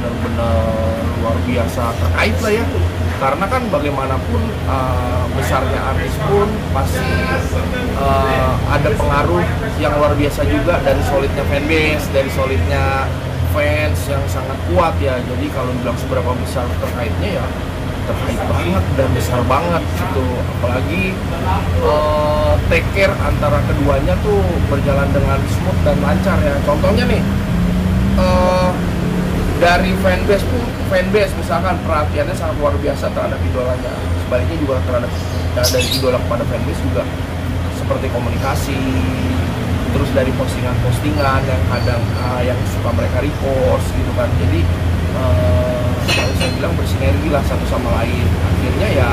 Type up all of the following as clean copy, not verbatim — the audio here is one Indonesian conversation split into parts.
benar-benar luar biasa terkait lah ya, karena kan bagaimanapun besarnya artis pun pasti ada pengaruh yang luar biasa juga dari solidnya fanbase, dari solidnya fans yang sangat kuat ya. Jadi kalau bilang seberapa besar terkaitnya ya terkait banget dan besar banget gitu, apalagi take care antara keduanya tuh berjalan dengan smooth dan lancar ya. Contohnya nih dari fanbase misalkan perhatiannya sangat luar biasa terhadap idolanya, sebaliknya juga terhadap dari idola kepada fanbase juga seperti komunikasi, terus dari postingan-postingan yang kadang yang suka mereka repost gitu kan. Jadi kalau saya bilang bersinergi lah satu sama lain, akhirnya ya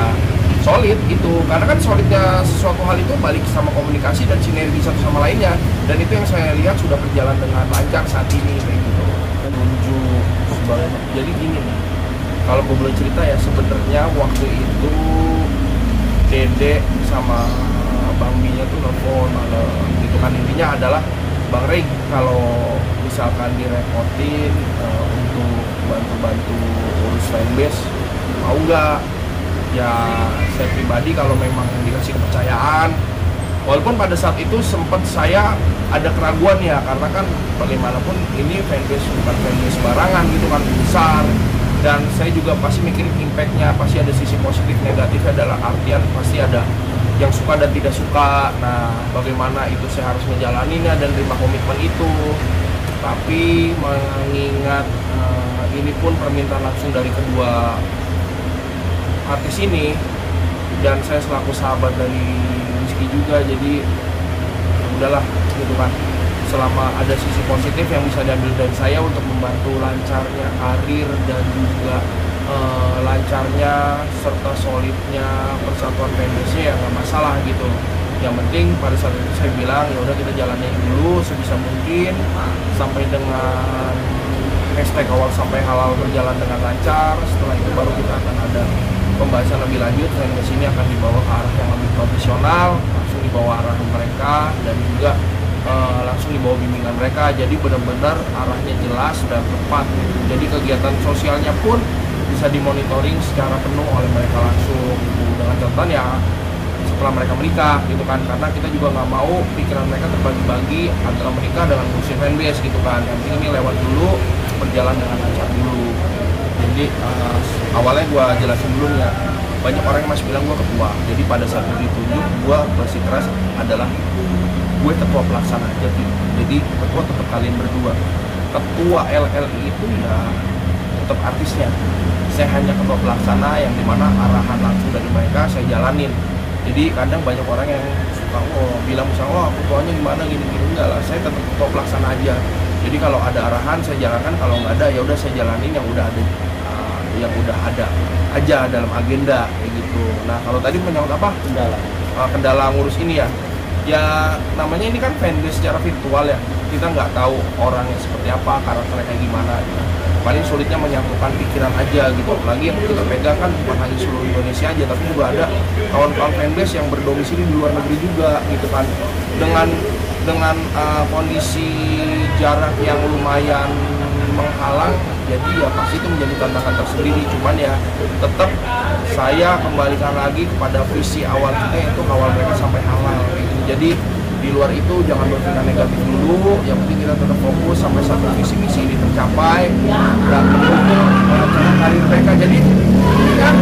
solid itu, karena kan solidnya sesuatu hal itu balik sama komunikasi dan sinergi satu sama lainnya, dan itu yang saya lihat sudah berjalan dengan lancar saat ini kayak gitu. Menunjuk jadi gini nih, kalau gue boleh cerita ya, sebenarnya waktu itu Dede sama Bang Binya tuh nelfon malam gitu kan, intinya adalah Bang Rey kalau misalkan direpotin untuk bantu-bantu urus fanbase mau nggak? Ya saya pribadi kalau memang dikasih kepercayaan, walaupun pada saat itu sempat saya ada keraguan ya, karena kan bagaimanapun ini fanbase bukan fanbase sembarangan gitu kan, besar, dan saya juga pasti mikirin impactnya, pasti ada sisi positif negatifnya, dalam artian pasti ada yang suka dan tidak suka. Nah bagaimana itu saya harus menjalaninya dan terima komitmen itu. Tapi mengingat ini pun permintaan langsung dari kedua artis ini, dan saya selaku sahabat dari Rizky juga, jadi udahlah gitu kan, selama ada sisi positif yang bisa diambil dari saya untuk membantu lancarnya karir dan juga lancarnya serta solidnya persatuan fanbase-nya ya nggak masalah gitu. Yang penting pada saat itu saya bilang ya udah kita jalanin dulu sebisa mungkin sampai dengan hashtag awal sampai halal berjalan dengan lancar. Setelah itu baru kita akan ada pembahasan lebih lanjut, fanbase ini akan dibawa ke arah yang lebih profesional, langsung dibawa arahan mereka dan juga langsung dibawa bimbingan mereka. Jadi benar-benar arahnya jelas dan tepat. Jadi kegiatan sosialnya pun bisa dimonitoring secara penuh oleh mereka langsung dengan catatan ya setelah mereka menikah gitu kan, karena kita juga nggak mau pikiran mereka terbagi-bagi antara menikah dengan ngurusin fanbase gitu kan. Yang penting ini lewat dulu, berjalan dengan lancar dulu. Jadi awalnya gue jelasin dulu ya, banyak orang yang masih bilang gue ketua. Jadi pada saat gue ditunjuk, gue bersikeras adalah gue ketua pelaksana aja gitu. Jadi ketua tetap kalian berdua. Ketua LLI itu ya tetap artisnya. Saya hanya ketua pelaksana yang dimana arahan langsung dari mereka saya jalanin. Jadi kadang banyak orang yang suka bilang misalnya ketuanya gimana gini-gini, enggak lah, saya tetap ketua pelaksana aja. Jadi kalau ada arahan saya jalankan, kalau nggak ada ya udah saya jalanin yang udah ada, aja dalam agenda kayak gitu. Nah kalau tadi menyangkut apa kendala ngurus ini ya, namanya ini kan fanbase secara virtual ya, kita nggak tahu orangnya seperti apa, karakternya kayak gimana gitu. Paling sulitnya menyatukan pikiran aja gitu. Apalagi yang kita pegang kan bukan hanya seluruh Indonesia aja, tapi juga ada kawan-kawan fanbase yang berdomisili di luar negeri juga gitu kan. Dengan kondisi jarak yang lumayan menghalang, jadi ya pasti itu menjadi tantangan tersendiri. Cuman ya tetap saya kembalikan lagi kepada visi awal kita, yaitu kawal mereka sampai halal gitu. Jadi di luar itu jangan berpikir negatif dulu, yang penting kita tetap fokus sampai satu visi misi ini tercapai dan mendukung karir mereka. Jadi ini kan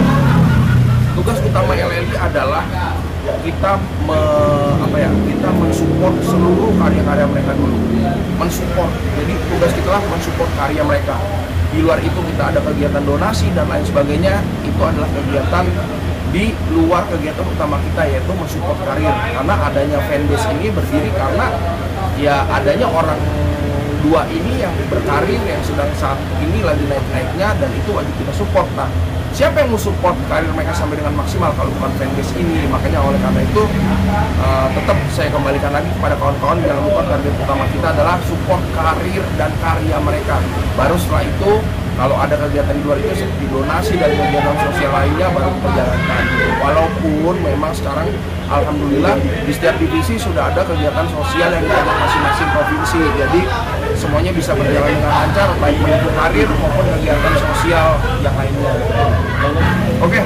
tugas utama LLI adalah kita kita mensupport seluruh karya-karya mereka dulu, mensupport. Jadi tugas kita lah mensupport karya mereka. Di luar itu kita ada kegiatan donasi dan lain sebagainya, itu adalah kegiatan di luar kegiatan utama kita, yaitu mensupport karir. Karena adanya fanbase ini berdiri karena ya adanya orang dua ini yang berkarir, yang sedang saat ini lagi naik-naiknya, dan itu wajib kita support. Nah, siapa yang mau support karir mereka sampai dengan maksimal kalau bukan fanbase ini? Makanya oleh karena itu tetap saya kembalikan lagi kepada kawan-kawan, jangan lupa target utama kita adalah support karir dan karya mereka. Baru setelah itu kalau ada kegiatan di luar itu seperti donasi dan kegiatan sosial lainnya baru kita jalankan. Walaupun memang sekarang alhamdulillah di setiap divisi sudah ada kegiatan sosial yang diajak masing-masing provinsi. Jadi semuanya bisa berjalan dengan lancar, baik menuju karir maupun kegiatan sosial yang lainnya. Oke,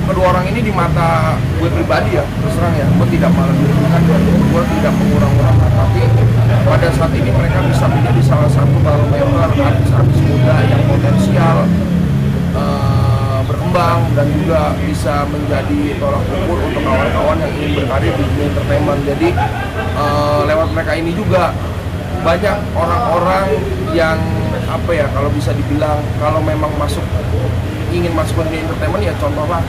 kedua orang ini di mata gue pribadi ya, terus terang ya, gue tidak melebihkan dan gue tidak mengurang-urangkan, tapi pada saat ini mereka bisa menjadi salah satu barometer artis-artis muda yang potensial berkembang dan juga bisa menjadi tolak ukur untuk kawan-kawan yang ingin berkarir di dunia entertainment. Jadi lewat mereka ini juga banyak orang-orang yang apa ya, kalau bisa dibilang kalau memang ingin masuk ke dunia entertainment ya contohlah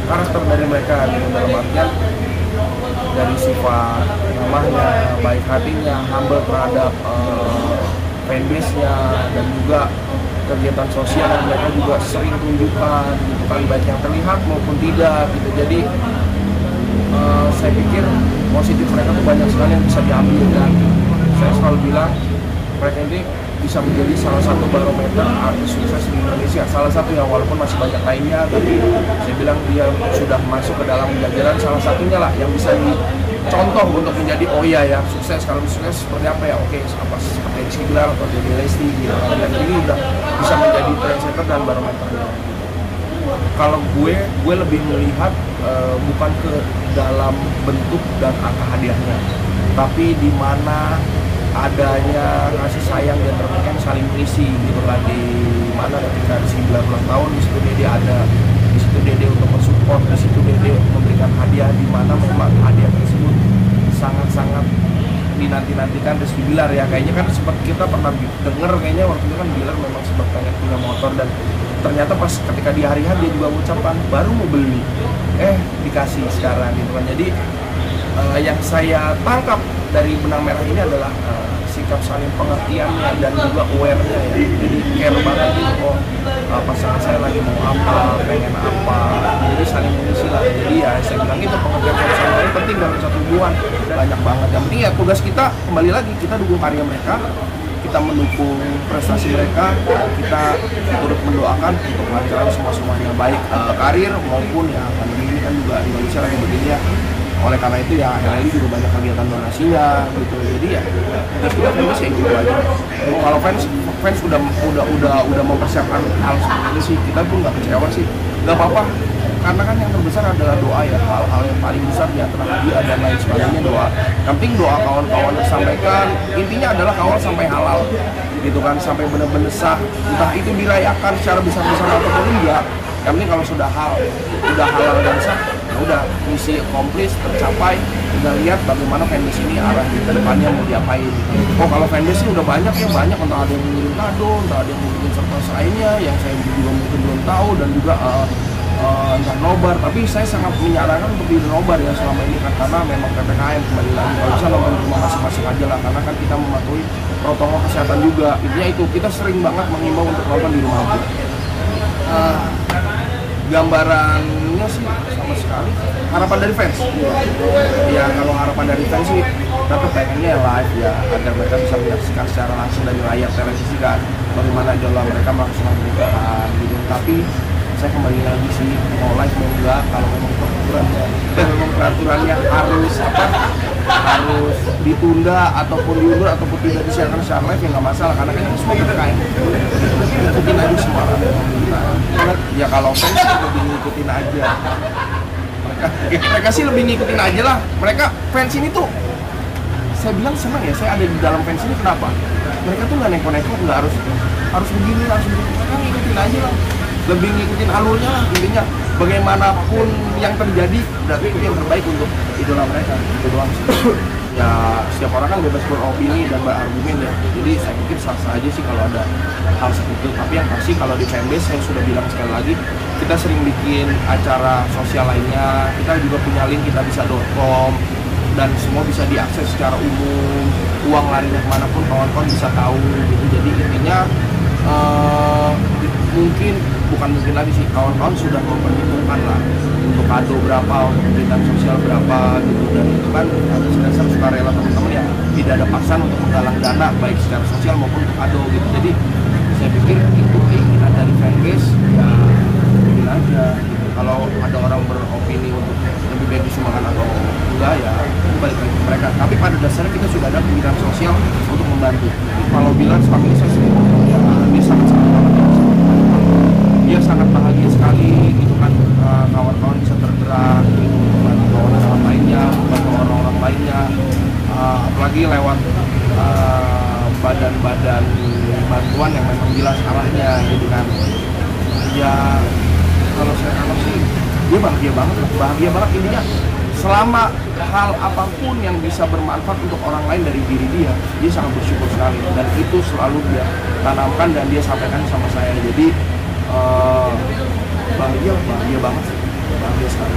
karakter dari mereka gitu, dalam artian dari sifat ramahnya, baik hatinya, humble terhadap fanbase-nya, dan juga kegiatan sosial yang mereka juga sering tunjukkan gitu kan, baik yang terlihat maupun tidak gitu. Jadi saya pikir positif mereka tuh banyak sekali yang bisa diambil, dan saya selalu bilang mereka ini bisa menjadi salah satu barometer artis sukses di Indonesia, salah satu yang walaupun masih banyak lainnya, tapi saya bilang dia sudah masuk ke dalam jajaran salah satunya lah yang bisa dicontoh untuk menjadi oh iya ya sukses. Kalau sukses seperti apa ya, oke apa seperti Rizky Bilar atau Dede Lesti gitu kan, dan ini udah bisa menjadi trendsetter dan barometernya. Kalau gue lebih melihat bukan ke dalam bentuk dan angka hadiahnya, tapi di mana adanya kasih sayang dan mereka saling berisi gitu kan, di mana ketika Rizky Bilar ulang tahun di situ Dede ada, di situ Dede untuk mensupport, di situ Dede memberikan hadiah, di mana memang hadiah tersebut sangat-sangat dinanti-nantikan Rizky Bilar ya. Kayaknya kan sempat kita pernah denger kayaknya waktu itu kan Bilar memang sempat pengen punya motor, dan ternyata pas ketika di hari dia juga mengucapkan baru mau beli, dikasih sekarang gitu kan. Jadi yang saya tangkap dari benang merah ini adalah sikap saling pengertiannya dan juga aware-nya ya. Jadi care banget gitu, pasangan saya lagi mau apa, pengen apa, jadi saling mengisi lah. Jadi ya saya bilang itu pengertian sosial ini penting dalam satu hubungan, banyak banget. Yang penting ya tugas kita kembali lagi, kita dukung karya mereka, kita mendukung prestasi mereka, kita turut mendoakan untuk melancarkan semuanya baik karir maupun ya pandemi ini kan juga Indonesia lagi begini ya. Oleh karena itu ya akhirnya ini juga banyak kegiatan donasinya gitu. Jadi ya kita sudah fans ya gitu aja. Kalau fans udah mempersiapkan hal seperti ini sih, kita pun nggak kecewa sih, nggak apa-apa. Karena kan yang terbesar adalah doa ya, hal-hal yang paling besar di antara hadiah dan lain sebagainya doa. Yang penting doa kawan-kawan disampaikan, intinya adalah kawal sampai halal gitu kan, sampai benar-benar sah. Entah itu dirayakan secara besar-besaran ataupun enggak, yang penting kalau sudah halal dan sah, ya udah misi komplis tercapai. Tinggal lihat bagaimana fanbase ini arah di depannya mau diapain. Oh kalau fanbase ini udah banyak, entah ada yang mengirim kado, entah ada yang mengirim surprise lainnya yang saya juga mungkin belum tahu, dan juga entah nobar. Tapi saya sangat menyarankan untuk di nobar ya selama ini kan, karena memang PPKM kembali lagi. Kalau bisa nonton di rumah masing-masing aja lah, karena kan kita mematuhi protokol kesehatan juga. Intinya itu, kita sering banget mengimbau untuk nonton di rumah aja. Gambarannya sih sama sekali harapan dari fans ya, kalau harapan dari fans sih tetap pengennya live ya, agar mereka bisa menyaksikan secara langsung dari layar televisi kan bagaimana idola mereka melaksanakan pernikahan gitu. Tapi saya kembali lagi sih, mau live mau enggak, kalau memang peraturannya harus ditunda ataupun diundur ataupun tidak disiarkan secara live ya nggak masalah, karena kan ini semua PPKM, ikutin aja semua ya. Kalau fans lebih ngikutin aja, mereka sih lebih ngikutin aja lah. Mereka fans ini tuh saya bilang senang ya, saya ada di dalam fans ini. Kenapa? Mereka tuh nggak neko-neko, nggak harus begini, mereka ngikutin aja lah, lebih ngikutin alurnya lah. Intinya bagaimanapun yang terjadi, berarti itu yang terbaik untuk idola mereka, itu doang sih. Ya setiap orang kan bebas beropini dan berargumen ya, jadi saya pikir sah-sah aja sih kalau ada hal seperti itu. Tapi yang pasti kalau di fanbase, saya sudah bilang sekali lagi, kita sering bikin acara sosial lainnya, kita juga punya link kitabisa.com, dan semua bisa diakses secara umum, uang larinya kemanapun kawan-kawan bisa tahu gitu. Jadi intinya bukan mungkin lagi sih, kawan-kawan sudah memperhitungkan lah untuk kado berapa, untuk kegiatan sosial berapa gitu, dan itu kan atas dasar sukarela teman-teman ya, tidak ada paksaan untuk menggalang dana baik secara sosial maupun untuk kado gitu. Jadi saya pikir itu keinginan dari fanbase ya, mungkin aja gitu. Kalau ada orang beropini untuk lebih baik disumbangkan atau enggak ya, itu balik lagi mereka. Tapi pada dasarnya kita sudah ada pemikiran sosial untuk membantu. Kalau bilang selama ini saya sendiri, ya dia sangat banget ya. Dia sangat bahagia sekali gitu kan, kawan-kawan bisa tergerak gitu, membantu kawan-kawan lainnya, membantu orang-orang lainnya, apalagi lewat badan-badan bantuan yang memang jelas arahnya gitu kan. Ya kalau saya tangkap sih dia bahagia banget intinya. Selama hal apapun yang bisa bermanfaat untuk orang lain dari diri dia sangat bersyukur sekali, dan itu selalu dia tanamkan dan dia sampaikan sama saya. Jadi bahagia banget sih, bahagia sekali.